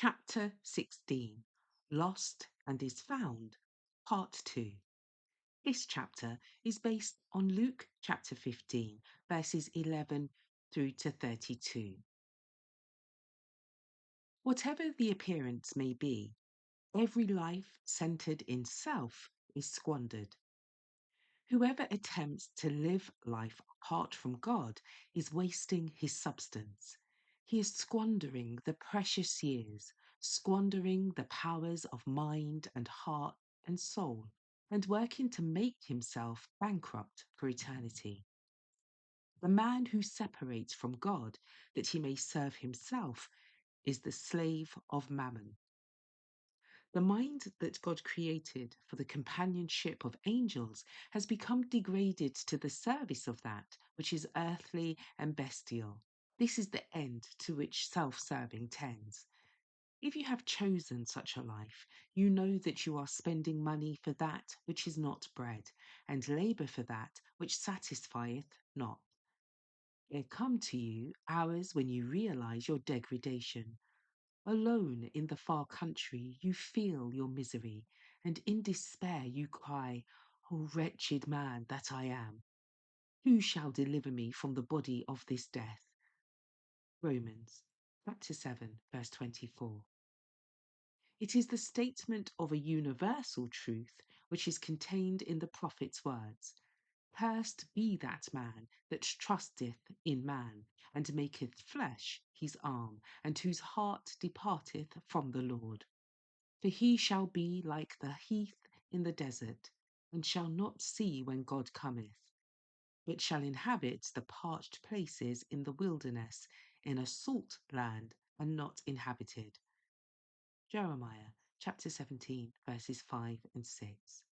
Chapter 16 Lost and is Found, Part 2. This chapter is based on Luke chapter 15, verses 11 through to 32. Whatever the appearance may be, every life centered in self is squandered. Whoever attempts to live life apart from God is wasting his substance. He is squandering the precious years, squandering the powers of mind and heart and soul, and working to make himself bankrupt for eternity. The man who separates from God that he may serve himself is the slave of mammon. The mind that God created for the companionship of angels has become degraded to the service of that which is earthly and bestial. This is the end to which self-serving tends. If you have chosen such a life, you know that you are spending money for that which is not bread, and labour for that which satisfieth not. There come to you hours when you realise your degradation. Alone in the far country, you feel your misery, and in despair you cry, "O wretched man that I am! Who shall deliver me from the body of this death?" Romans chapter 7, verse 24. It is the statement of a universal truth which is contained in the prophet's words. Cursed be that man that trusteth in man, and maketh flesh his arm, and whose heart departeth from the Lord. For he shall be like the heath in the desert, and shall not see when God cometh, but shall inhabit the parched places in the wilderness, in a salt land, and not inhabited. Jeremiah chapter 17, verses 5 and 6.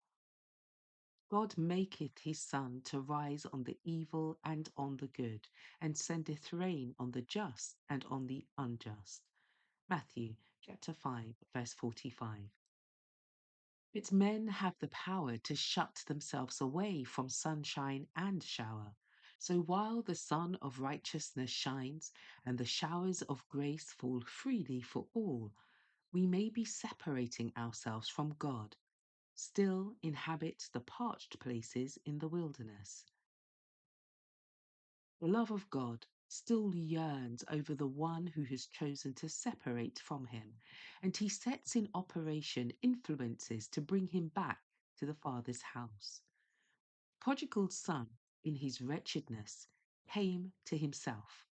God maketh his sun to rise on the evil and on the good, and sendeth rain on the just and on the unjust. Matthew chapter 5, verse 45. But men have the power to shut themselves away from sunshine and shower. So while the sun of righteousness shines, and the showers of grace fall freely for all, we may be separating ourselves from God, still inhabit the parched places in the wilderness. The love of God still yearns over the one who has chosen to separate from him, and he sets in operation influences to bring him back to the Father's house. Prodigal son, in his wretchedness, came to himself.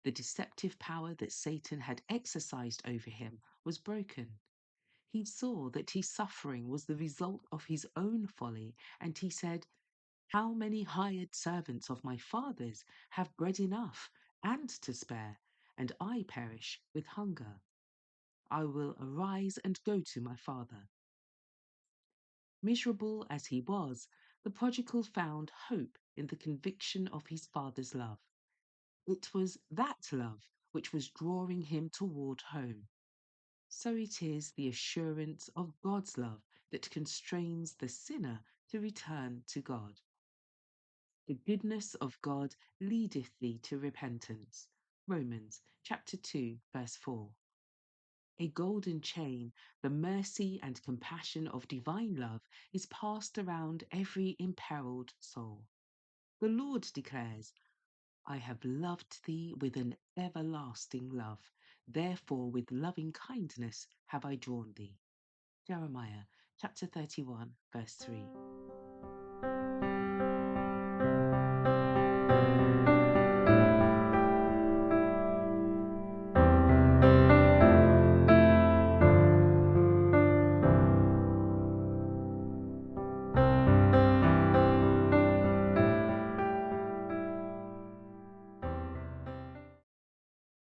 The deceptive power that Satan had exercised over him was broken. He saw that his suffering was the result of his own folly, and he said, "How many hired servants of my father's have bread enough and to spare, and I perish with hunger? I will arise and go to my father." Miserable as he was, the prodigal found hope in the conviction of his father's love. It was that love which was drawing him toward home. So it is the assurance of God's love that constrains the sinner to return to God. The goodness of God leadeth thee to repentance. Romans chapter 2, verse 4. A golden chain, the mercy and compassion of divine love, is passed around every imperiled soul. The Lord declares, "I have loved thee with an everlasting love. Therefore with loving kindness have I drawn thee." Jeremiah chapter 31, verse 3.